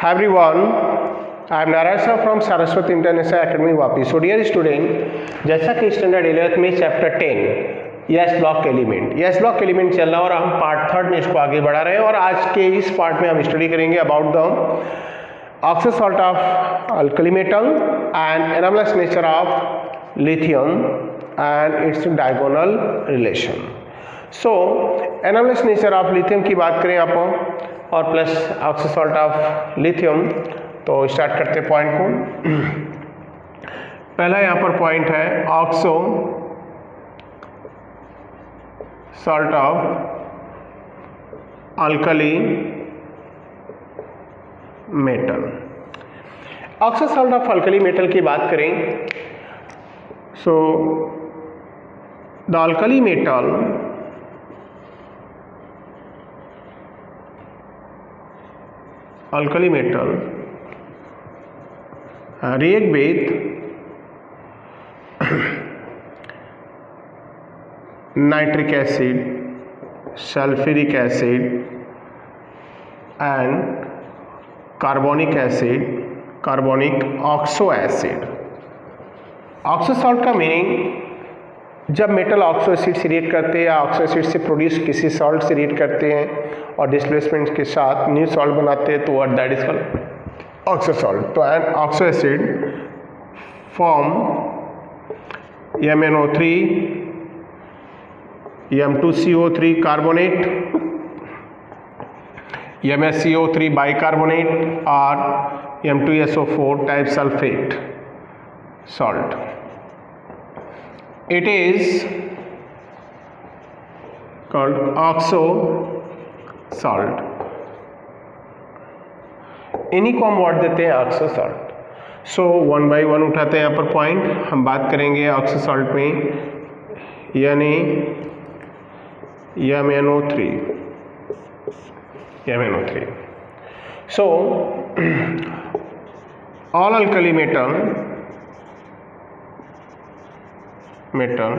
Hi everyone, I am Narayana Sir from Saraswati International Academy Vapi. So dear student, जैसा कि standard 11th में chapter 10 yes block element चल रहा है और हम पार्ट थर्ड में इसको आगे बढ़ा रहे हैं और आज के इस पार्ट में हम स्टडी करेंगे about the oxo salt of alkali metal and anomalous nature of lithium and its diagonal relation. So anomalous nature of lithium की बात करें आप और plus oxo salt of lithium, तो स्टार्ट करते पॉइंट को. पहला यहाँ पर पॉइंट है oxo salt of alkali metal. Oxo salt of alkali metal की बात करें so the alkali metal react with nitric acid, sulfuric acid and carbonic oxo acid. Oxo salt का मीनिंग जब मेटल ऑक्सो एसिड से react करते हैं या oxo acid से प्रोड्यूस किसी सॉल्ट से रिएक्ट करते हैं और डिस्प्लेसमेंट के साथ न्यू सॉल्ट बनाते हैं तो what that is called oxo salt. तो an oxo acid form MnO3 M2CO3 carbonate MsCO3 bicarbonate और M2SO4 type sulphate salt. It is called oxo salt. इन्हीं को हम वर्ड देते हैं oxo salt. So one by one उठाते हैं यहाँ पर पॉइंट. हम बात करेंगे ऑक्सो सॉल्ट में यानी MnO3. So all alkali metal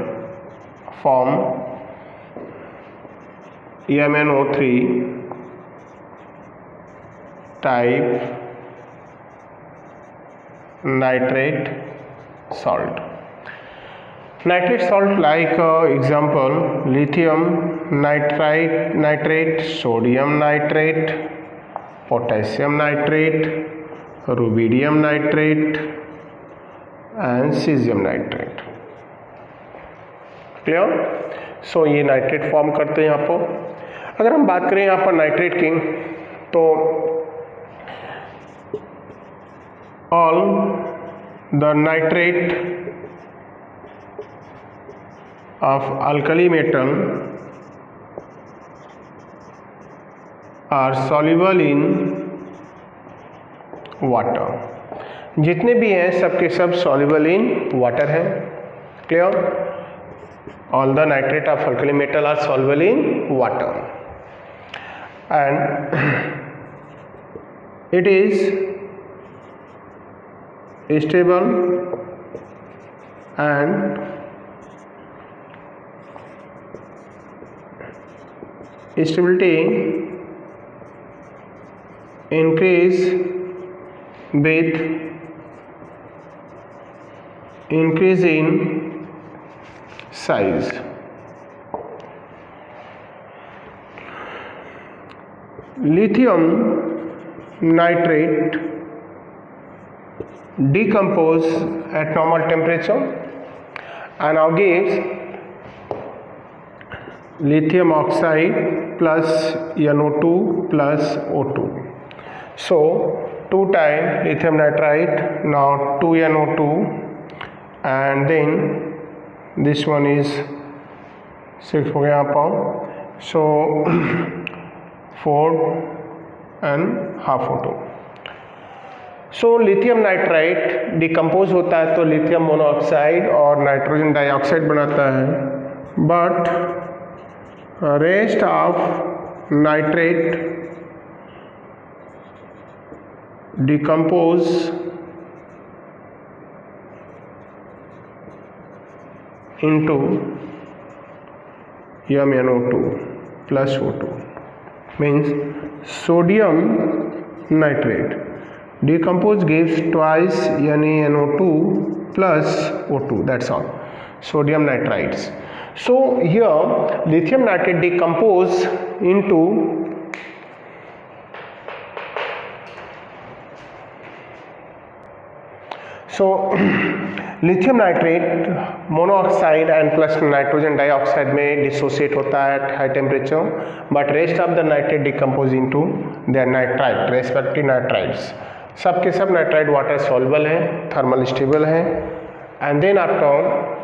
form MnO3 type nitrate salt. Nitrate salt like example lithium nitrate, sodium nitrate, potassium nitrate, rubidium nitrate and cesium nitrate. Clear. So ये नाइट्रेट फॉर्म करते हैं यहाँ पर. अगर हम बात करें यहाँ पर नाइट्रेट की तो all the nitrate of alkali metal are soluble in water. जितने भी हैं सबके सब सॉल्युबल इन वाटर हैं. Clear. All the nitrate of alkali metal are soluble in water and it is stable and stability increase with increase in size. Lithium nitrate decompose at normal temperature and now gives lithium oxide plus NO2 plus O2. So 2 times lithium nitrite, now 2 NO2 and then this one is 6 हो गया यहाँ पर. सो 4 and half O2. So lithium nitrite decompose होता है तो lithium monoxide और nitrogen dioxide बनाता है. But rest of nitrate decompose into MnO2 plus O2 means sodium nitrate. decompose gives twice NaNO2 plus O2, that's all. Sodium nitrites. So here lithium nitrate decompose into lithium nitrate monoxide and plus nitrogen dioxide में dissociate होता है at high temperature, but rest of the nitrate decompose into their nitrite respective nitrites. सब के सब nitrite water soluble है, thermal stable है। And then after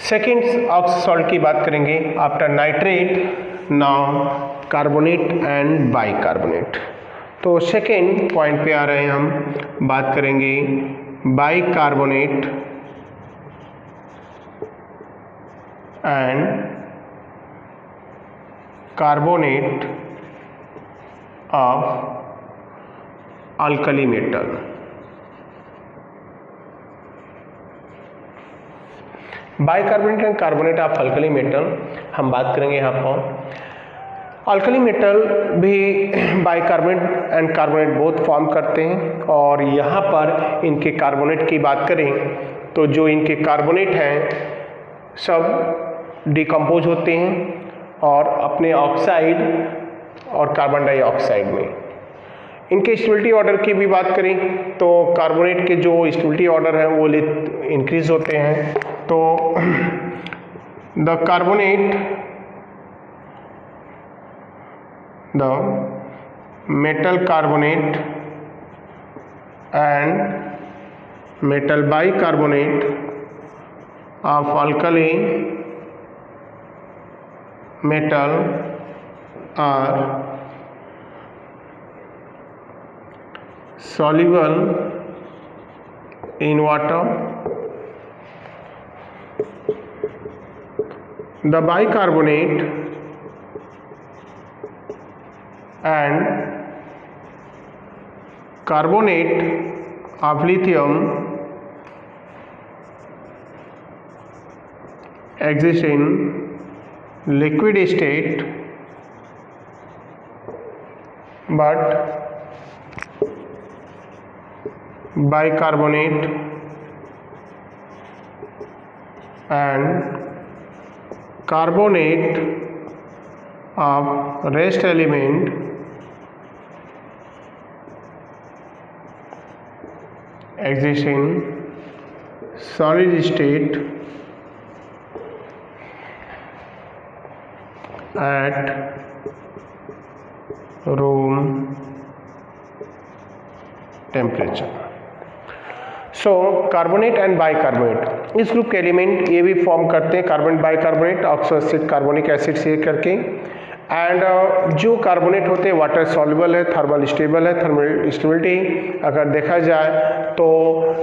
second oxygen salt की बात करेंगे after nitrate, now carbonate and bicarbonate. तो second point पे आ रहे हैं हम, बात करेंगे bicarbonate and carbonate of alkali metal. Bicarbonate and carbonate of alkali metal हम बात करेंगे यहाँ पर। अल्कली मेटल भी bicarbonate and carbonate both form करते हैं, और यहाँ पर इनके कार्बोनेट की बात करें तो जो इनके कार्बोनेट हैं सब डिकम्पोज होते हैं और अपने ऑक्साइड और कार्बन डाइऑक्साइड में। इनके स्टेबिलिटी ऑर्डर की भी बात करें तो कार्बोनेट के जो स्टेबिलिटी ऑर्डर हैं वो इंक्रीज होते हैं। तो the carbonate, the metal carbonate and metal bicarbonate of alkali metal are soluble in water. The bicarbonate and carbonate of lithium exist in liquid state, but bicarbonate and carbonate of rest element exist in solid state at room temperature. So carbonate and bicarbonate इस group के element ये भी form करते हैं, carbonate bicarbonate oxo acid carbonic acid से करके। And जो carbonate होते हैं वाटर सॉल्युबल है, थर्मल स्टेबल है। थर्मल स्टेबिलिटी अगर देखा जाए तो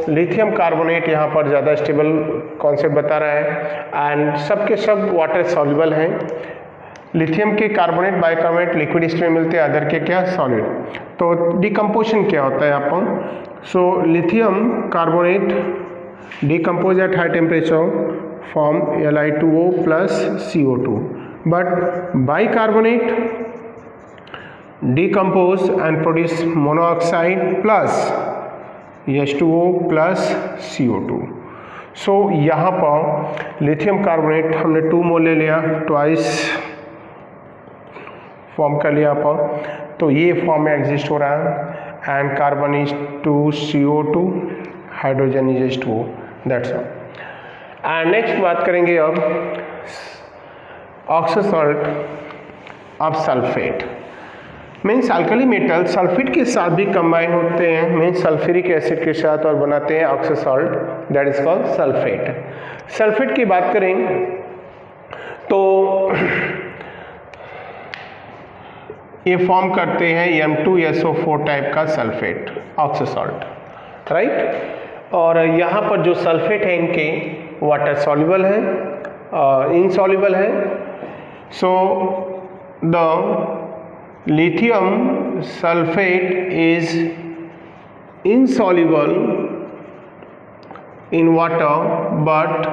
लिथियम कार्बोनेट यहाँ पर ज़्यादा स्टेबल कॉन्सेप्ट बता रहा है, एंड सब के सब वाटर सॉल्युबल हैं। लिथियम के कार्बोनेट बाइकार्बोनेट लिक्विड स्टेट में मिलते हैं, अदर के क्या सॉलिड। तो डिकम्पोजिशन क्या होता है यहाँ पर? So lithium carbonate decompose eight high temperature form Li2O plus CO2, but bicarbonate decompose and produce monoxide plus H2O plus CO2। सो यहाँ पर लिथियम कार्बोनेट हमने 2 मोल ले लिया, ट्वाइस फॉर्म कर लिया पर, तो ये फॉर्म में एग्जिस्ट हो रहा है। And carbon is 2 CO2, hydrogen is H2O, that's all. And next बात करेंगे अब oxo salt of sulphate. Means alkali metal sulphate के साथ भी कंबाइन होते हैं, मीन्स सल्फ्यूरिक एसिड के साथ, और बनाते हैं oxo salt, that is called sulphate. Sulphate की बात करें तो ये फॉर्म करते हैं M2SO4 टाइप का सल्फेट ऑक्सो सॉल्ट, राइट। और यहाँ पर जो सल्फेट है इनके वाटर सॉल्युबल है, इनसॉल्युबल है। So the lithium sulfate is insoluble in water, but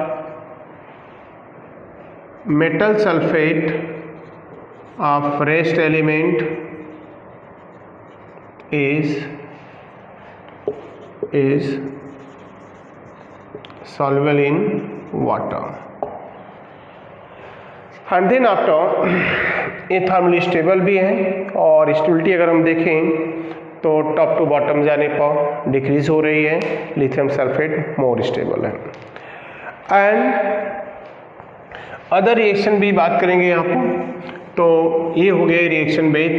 metal sulfate of rest element is soluble in water. And then after ये थर्मली स्टेबल भी है और स्टेबिलिटी अगर हम देखें तो टॉप टू बॉटम जाने पर डिक्रीज हो रही है, लिथियम सल्फेट मोर स्टेबल है. एंड अदर रिएक्शन भी बात करेंगे यहाँ पर. तो ये हो गया reaction with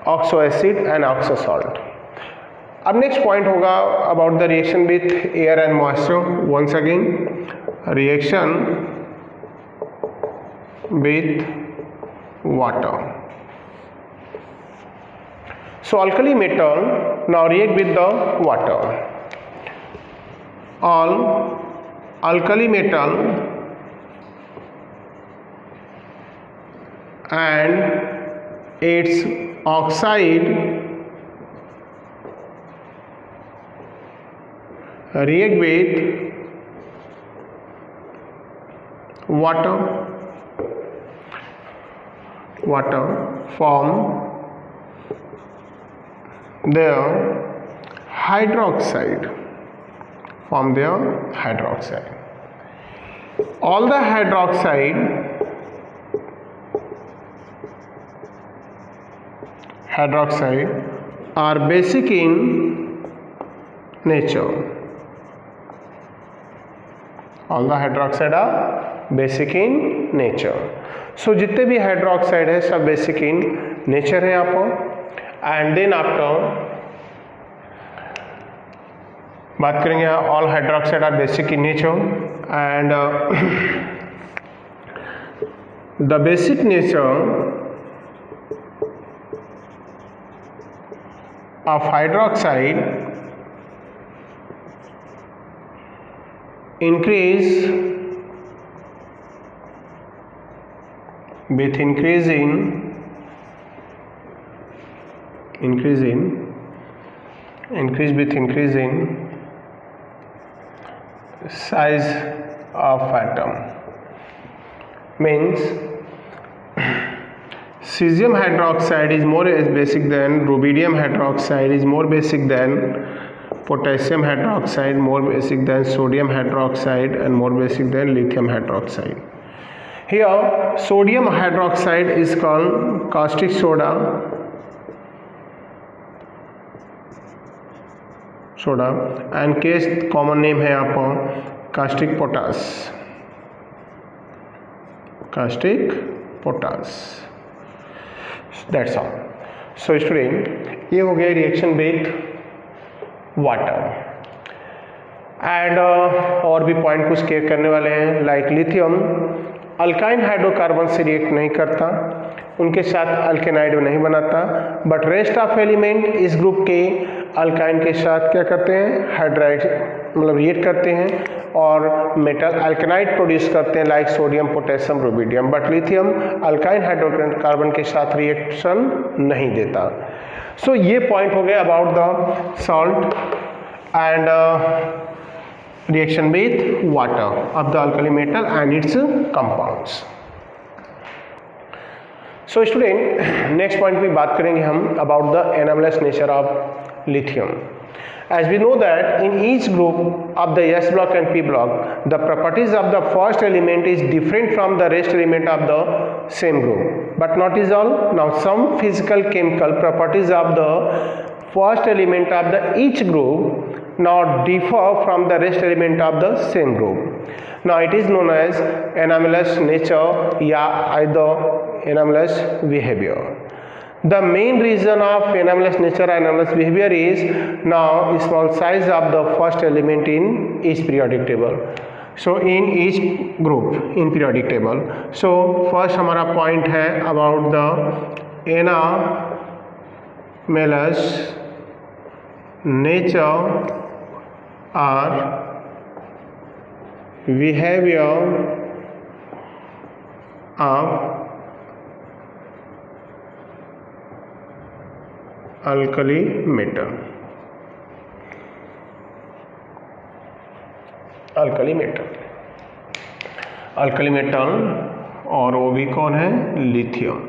oxo acid and oxo salt. अब नेक्स्ट पॉइंट होगा about the reaction with air and moisture. Once again reaction with water. So alkali metal now react with the water. All alkali metal and its oxide react with water form their hydroxide. All the hydroxide are basic in nature. All the hydroxide are basic in nature. सो जितने भी hydroxide है सब basic in nature है यहाँ पर. And then after बात करेंगे all hydroxide are basic in nature and the basic nature of hydroxide increase with increase in size of atom. Means cesium hydroxide is more basic than rubidium hydroxide, is more basic than potassium hydroxide, more basic than sodium hydroxide, and more basic than lithium hydroxide. Here sodium hydroxide is called caustic soda and case common name है यहाँ पर caustic potash. That's all. So student ये हो गया reaction with water. And और भी point कुछ care करने वाले हैं. लाइक लिथियम अल्काइन हाइड्रोकार्बन से रिएक्ट नहीं करता, उनके साथ अल्केनाइड नहीं बनाता, बट रेस्ट ऑफ एलिमेंट इस ग्रुप के अल्काइन के साथ क्या करते हैं, हाइड्राइड मतलब रिएक्ट करते हैं और मेटल अल्केनाइड प्रोड्यूस करते हैं like sodium, potassium, rubidium. But lithium alkyne hydrocarbon के साथ रिएक्शन नहीं देता. सो ये पॉइंट हो गया about the salt and reaction with water of the alkali metal and its compounds. So student next point पे बात करेंगे हम about the anomalous nature of lithium. As we know that in each group of the S block and P block, the properties of the first element is different from the rest element of the same group. But not is all. Now some physical chemical properties of the first element of the each group now differ from the rest element of the same group. Now it is known as anomalous nature या either anomalous behavior. The main reason of anomalous nature and anomalous behavior is now small size of the first element in each periodic table. So in each group in periodic table. So first हमारा point है about the anomalous nature or behavior of alkali metal. Alkali metal और वो भी कौन है, lithium.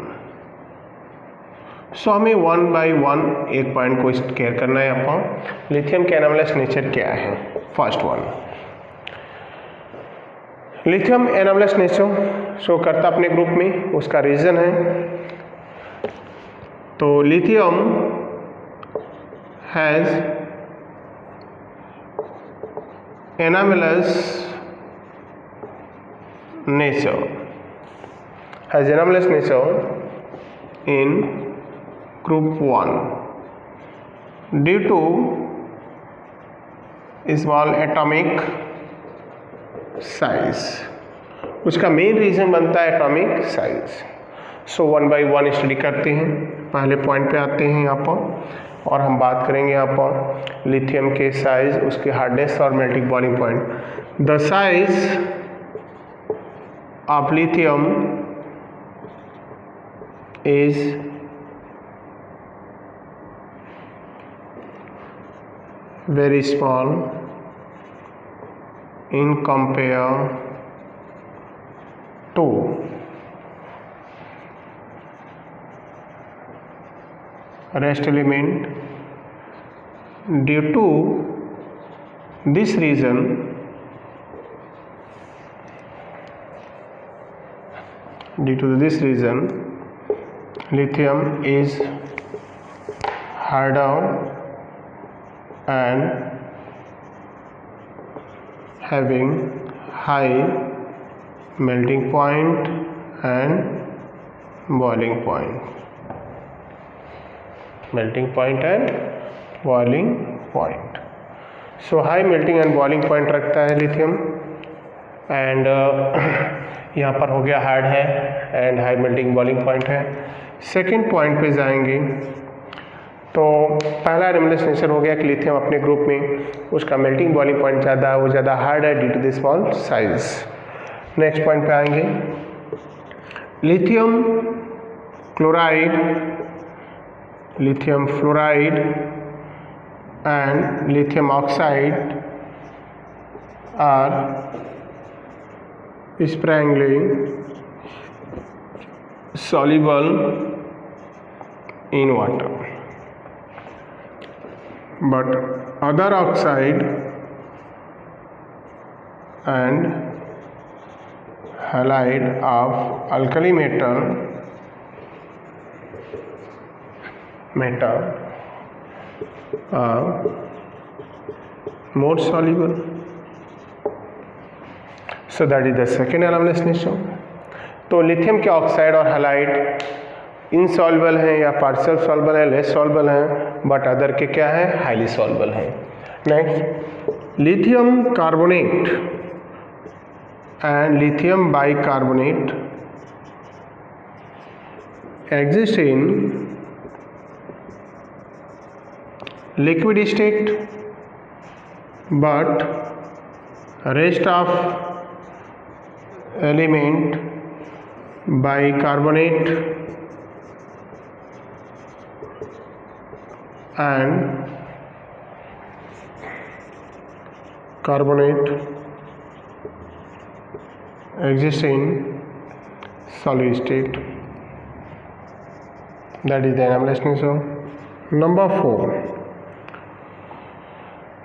सो हमें 1 by 1 एक point को क्लियर करना है आपको। लिथियम के एनोमलस नेचर क्या है? First one, lithium anomalous nature show करता अपने ग्रुप में, उसका रीजन है, तो lithium has anomalous nature in group 1 due to small atomic size। उसका मेन रीज़न बनता है atomic size. So 1 by 1 study करते हैं। पहले पॉइंट पे आते हैं यहाँ पर और हम बात करेंगे यहाँ पर लिथियम के साइज, उसके हार्डनेस और melting boiling point. The size of lithium is very small in compare to rest element. Due to this reason, lithium is harder and having high melting point and boiling point। melting point and boiling point। so high melting and boiling point रखता है lithium and यहाँ पर हो गया hard है and high melting boiling point है। Second point पे जाएंगे तो पहला एनोमलस नेचर हो गया कि लिथियम अपने ग्रुप में उसका मेल्टिंग बॉइलिंग पॉइंट ज़्यादा है, वो ज़्यादा हार्ड है due to the small size. Next point पे आएंगे, lithium chloride, lithium fluoride and lithium oxide are sparingly soluble in water, but other oxide and halide of alkali metal are more soluble। So that is the second anomalous nature. तो lithium के oxide और halide insoluble हैं या partial soluble है, less soluble हैं, but other के क्या है, हाईली सॉल्युबल हैं। Next, lithium carbonate and lithium bicarbonate exist in liquid state, but rest of element bicarbonate and carbonate exist in solid state। that is the enamelus nature।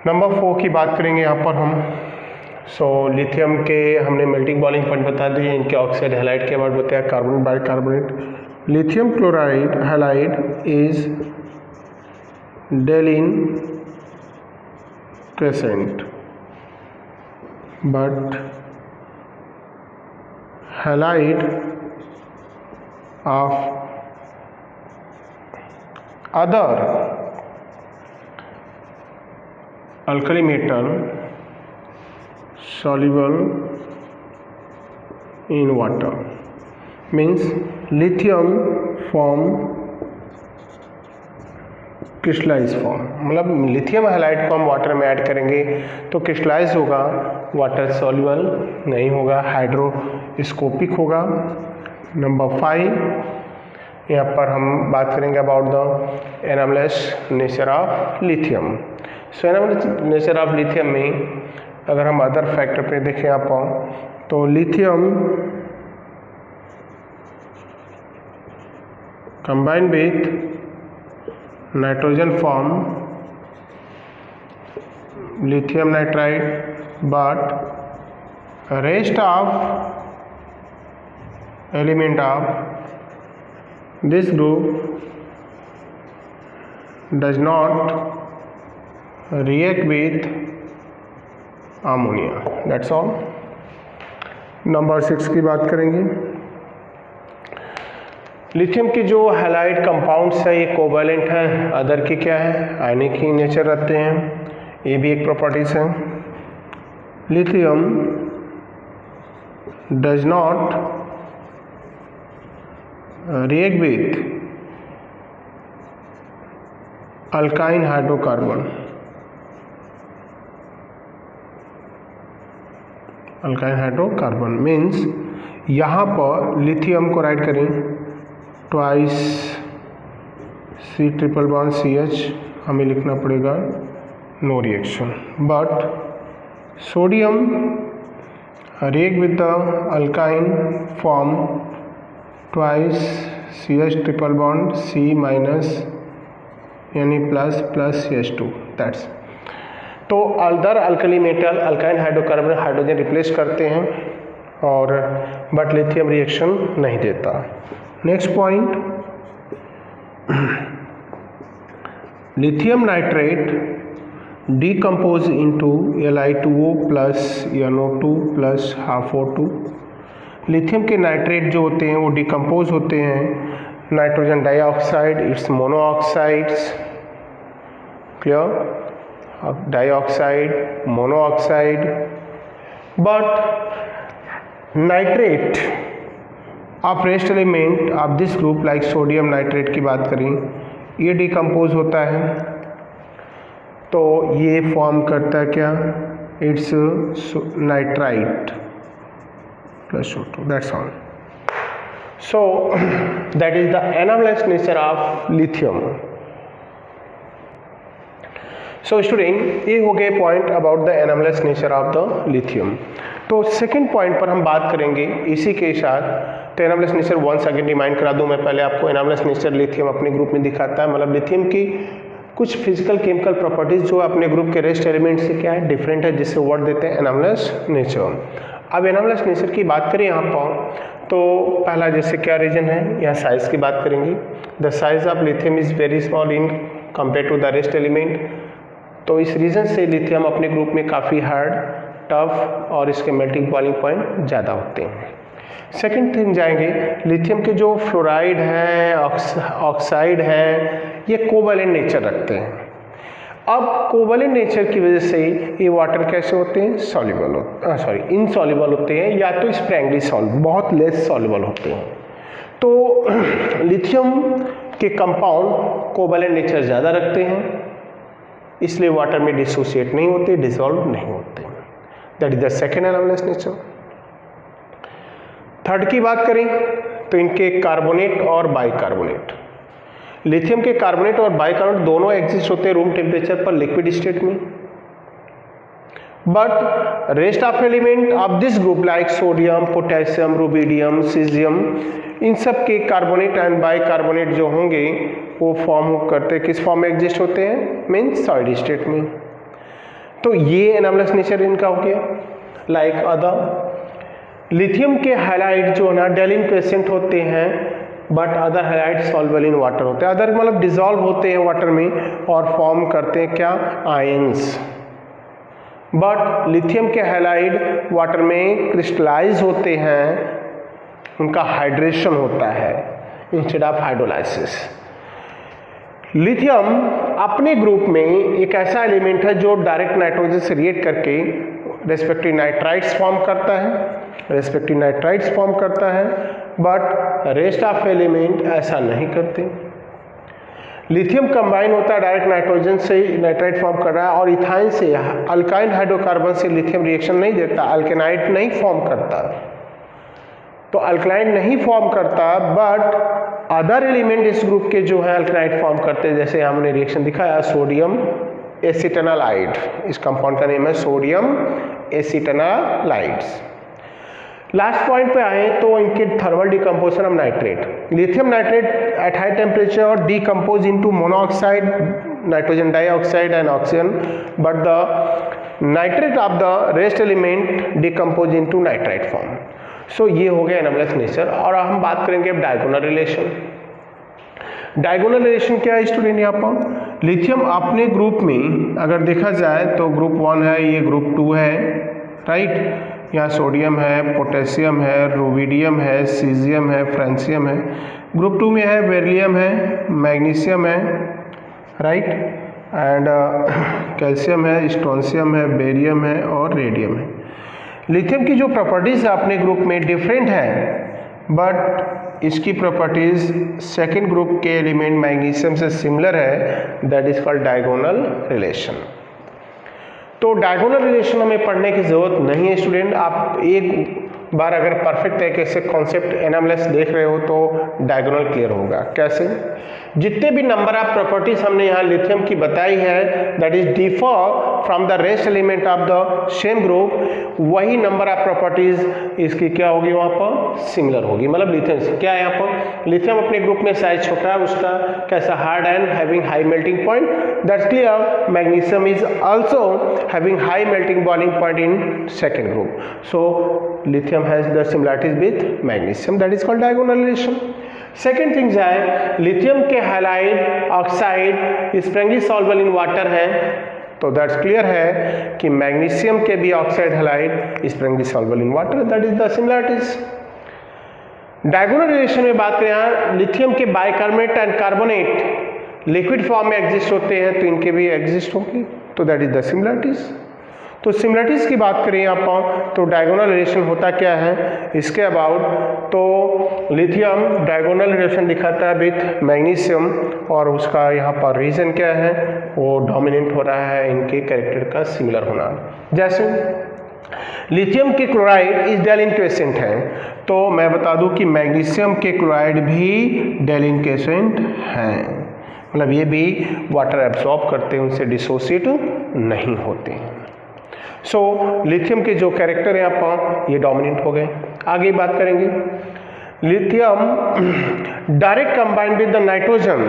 Number 4 की बात करेंगे यहाँ पर हम। सो लिथियम के हमने melting boiling point बता दिए, इनके ऑक्साइड हैलाइड के बाद बताया carbonate bicarbonate. Lithium chloride halide is deliquescent, but halide of other alkali metal soluble in water, means lithium form crystallize form, मतलब लिथियम हैलाइड को हम वाटर में ऐड करेंगे तो क्रिस्टलाइज होगा, वाटर सॉल्युबल नहीं होगा, हाइड्रोस्कोपिक होगा। नंबर 5 यहाँ पर हम बात करेंगे about the anomalous nature of lithium. So anomalous nature of lithium में अगर हम अदर फैक्टर पे देखें आप तो lithium combined with nitrogen form lithium nitride, but rest of element of this group does not react with ammonia. That's all. Number 6 की बात करेंगे। लिथियम के जो हैलाइड कंपाउंड्स है ये कोवैलेंट है, अदर के क्या है, आयनिक ही नेचर रखते हैं, ये भी एक प्रॉपर्टीज है। Lithium does not react with alkyne hydrocarbon. Alkyne hydrocarbon means यहाँ पर लिथियम को राइट करें ट्वाइस C∼CH, हमें लिखना पड़ेगा no reaction, but sodium react with the alkyne form twice CH triple bond C minus यानी प्लस CH2, that's। तो other alkali metal alkyne hydrocarbon hydrogen replace करते हैं और बट लिथियम रिएक्शन नहीं देता। Next point, lithium nitrate decompose into Li2O plus NO2 plus half O2। Lithium के nitrate जो होते हैं वो डिकम्पोज होते हैं nitrogen dioxide, it's monoxides, clear, dioxide, monoxide, but nitrate of rest element of this group like sodium nitrate की बात करें, ये डिकम्पोज होता है तो ये फॉर्म करता है क्या, it's nitrite plus O2, that's all. So that is the anomalous nature of lithium. So student, ये हो गए point about the anomalous nature of the lithium. तो सेकंड पॉइंट पर हम बात करेंगे इसी के साथ। तो anomalous nature once again remind करा दूं मैं पहले आपको। एनामलेस नेचर लिथियम अपने ग्रुप में दिखाता है, मतलब लिथियम की कुछ फिजिकल केमिकल प्रॉपर्टीज जो अपने ग्रुप के रेस्ट एलिमेंट से क्या है, डिफरेंट है, जिससे वर्ड देते हैं एनामलेस नेचर। अब एनामलेस नेचर की बात करें यहाँ पर, तो पहला जैसे क्या रीजन है, यहाँ साइज की बात करेंगे। The size of lithium is very small in compare to the rest element. तो इस रीजन से लिथियम अपने ग्रुप में काफ़ी हार्ड, टफ और इसके मेल्टिंग बॉइलिंग पॉइंट ज़्यादा होते हैं। सेकेंड थिंग जाएंगे, लिथियम के जो फ्लोराइड है, ऑक्साइड है, ये कोवैलेंट नेचर रखते हैं। अब कोवैलेंट नेचर की वजह से ये वाटर कैसे होते हैं, सॉल्युबल इनसॉल्युबल होते हैं, या तो स्प्रैंगली सॉल्व, बहुत लेस सॉल्युबल होते हैं। तो लिथियम के कंपाउंड कोवैलेंट नेचर ज़्यादा रखते हैं, इसलिए वाटर में डिसोसिएट नहीं होते, डिसॉल्व नहीं होते। That is the second anomalous nature. Third की बात करें तो इनके कार्बोनेट और बाइकार्बोनेट। लिथियम के कार्बोनेट और बाइकार्बोनेट दोनों एग्जिस्ट होते हैं रूम टेम्परेचर पर लिक्विड स्टेट में, but rest of element of this group like sodium, potassium, rubidium, cesium, इन सब के कार्बोनेट एंड बाइकार्बोनेट जो होंगे वो फॉर्म करते किस फॉर्म में एग्जिस्ट होते हैं, मीन्स सॉलिड स्टेट में। तो ये एनामलेस नेचर इनका हो गया। लाइक अदर लिथियम के हैलाइड जो ना डेलिक्वेसेंट होते हैं, but other halide soluble in water होते हैं। अदर मतलब डिजॉल्व होते हैं वाटर में और फॉर्म करते हैं क्या, आयंस। बट लिथियम के हैलाइड वाटर में क्रिस्टलाइज होते हैं, उनका हाइड्रेशन होता है इंस्टेड ऑफ हाइड्रोलाइसिस। लिथियम अपने ग्रुप में एक ऐसा एलिमेंट है जो डायरेक्ट नाइट्रोजन से रिएक्ट करके रेस्पेक्टिव नाइट्राइड्स फॉर्म करता है, बट रेस्ट ऑफ एलिमेंट ऐसा नहीं करते। लिथियम कंबाइन होता है डायरेक्ट नाइट्रोजन से, नाइट्राइड फॉर्म कर रहा है, और इथाइन से अल्काइन हाइड्रोकार्बन से लिथियम रिएक्शन नहीं देता, अल्केनाइड नहीं फॉर्म करता। तो अल्कलाइड नहीं फॉर्म करता, बट अदर एलिमेंट इस ग्रुप के जो है अल्कलाइड फॉर्म करते हैं। जैसे हमने रिएक्शन दिखाया सोडियम एसिटेनालाइड, इस कंपाउंड का नेम है सोडियम एसिटेनालाइड्स। लास्ट पॉइंट पे आए तो इनके thermal decomposition of nitrate. Lithium nitrate at high temperature decompose into monoxide, nitrogen dioxide and oxygen, but the nitrate of the rest element decompose into nitrite form. So ये हो गया anomalous nature. और हम बात करेंगे अब डायगोनल रिलेशन। डायगोनल रिलेशन क्या है स्टूडेंट? यहाँ पर लिथियम अपने ग्रुप में अगर देखा जाए तो ग्रुप 1 है, ये ग्रुप 2 है, राइट। यहाँ सोडियम है, पोटेशियम है, रुबिडियम है, सीजियम है, फ्रांसियम है। ग्रुप 2 में है बेरिलियम है, मैग्नीशियम है, राइट, एंड कैल्शियम है, स्ट्रोंशियम है, बेरियम है और रेडियम है। लिथियम की जो प्रॉपर्टीज़ है अपने ग्रुप में डिफरेंट है, बट इसकी प्रॉपर्टीज़ सेकेंड ग्रुप के एलिमेंट मैग्नीशियम से सिमिलर है, that is called diagonal relation. तो डायगोनल रिलेशन हमें पढ़ने की ज़रूरत नहीं है स्टूडेंट। आप एक बार अगर परफेक्ट तरीके से कॉन्सेप्ट एनामलस देख रहे हो तो डायगोनल क्लियर होगा। कैसे? जितने भी नंबर ऑफ प्रॉपर्टीज हमने यहाँ लिथियम की बताई है, that is differ from the rest element of the same group, वही नंबर ऑफ प्रॉपर्टीज इसकी क्या होगी वहाँ पर? सिमिलर होगी। मतलब लिथियम से क्या है यहाँ पर? लिथियम अपने ग्रुप में साइज छोटा है, उसका कैसा? Hard and having high melting point, that's clear. Magnesium is also having high melting boiling point in second group. So lithium has the similarities with magnesium, that is called diagonal relation. Second thing है lithium के halide oxide Sprüngli soluble in water है, तो that's clear है कि magnesium के भी oxide halide Sprüngli soluble in water, that is the similarities. Diagonal relation में बात करें यहाँ लिथियम के bicarbonate and carbonate liquid form में एग्जिस्ट होते हैं, तो इनके भी एग्जिस्ट होंगे, तो दैट इज द सिमिलरिटीज। तो सिमिलरिटीज़ की बात करें यहाँ पर तो डायगोनल रिलेशन होता क्या है इसके अबाउट, तो लिथियम डायगोनल रिलेशन दिखाता है विथ मैग्नीशियम, और उसका यहाँ पर रीज़न क्या है? वो डोमिनेंट हो रहा है इनके कैरेक्टर का सिमिलर होना। जैसे लिथियम के क्लोराइड इस डेलिंक्वेसेंट है, तो मैं बता दूं कि मैग्नीशियम के क्लोराइड भी डेलिंक्वेसेंट हैं, मतलब ये भी वाटर एब्सॉर्ब करते हैं, उनसे डिसोसिएट नहीं होते हैं। सो लिथियम के जो कैरेक्टर हैं यहाँ पर ये डोमिनेंट हो गए। आगे बात करेंगे lithium direct combined with the nitrogen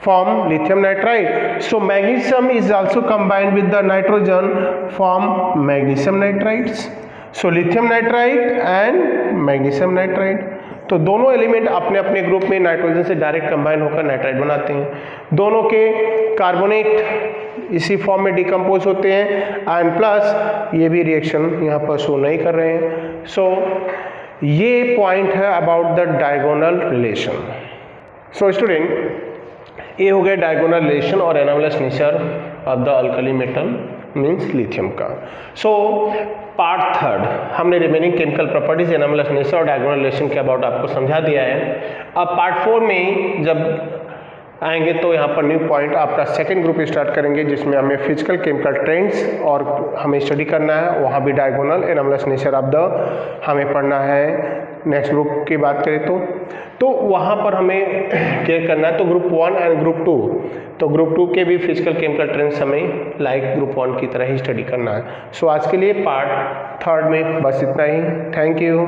form lithium nitride, so magnesium is also combined with the nitrogen form magnesium nitrides. So lithium nitride and magnesium nitride, तो दोनों एलिमेंट अपने अपने ग्रुप में नाइट्रोजन से डायरेक्ट कंबाइन होकर nitride बनाते हैं। दोनों के कार्बोनेट इसी फॉर्म में डिकम्पोज होते हैं, एंड प्लस ये भी रिएक्शन यहाँ पर शो नहीं कर रहे हैं। सो ये पॉइंट है about the diagonal relation. So student ये हो गया डायगोनल रिलेशन और anomalous nature of the alkali metal means lithium का। सो पार्ट थर्ड हमने remaining chemical properties anomalous nature और डायगोनल रिलेशन के अबाउट आपको समझा दिया है। अब पार्ट 4 में जब आएंगे तो यहाँ पर न्यू पॉइंट आपका सेकंड ग्रुप स्टार्ट करेंगे, जिसमें हमें फिजिकल केमिकल ट्रेंड्स और हमें स्टडी करना है, वहाँ भी diagonal anomalous nature of the हमें पढ़ना है। नेक्स्ट ग्रुप की बात करें तो वहाँ पर हमें क्लियर करना है, तो ग्रुप 1 एंड ग्रुप 2, तो ग्रुप 2 के भी फिजिकल केमिकल ट्रेंड्स हमें लाइक ग्रुप 1 की तरह ही स्टडी करना है। सो आज के लिए पार्ट थर्ड में बस इतना ही। Thank you.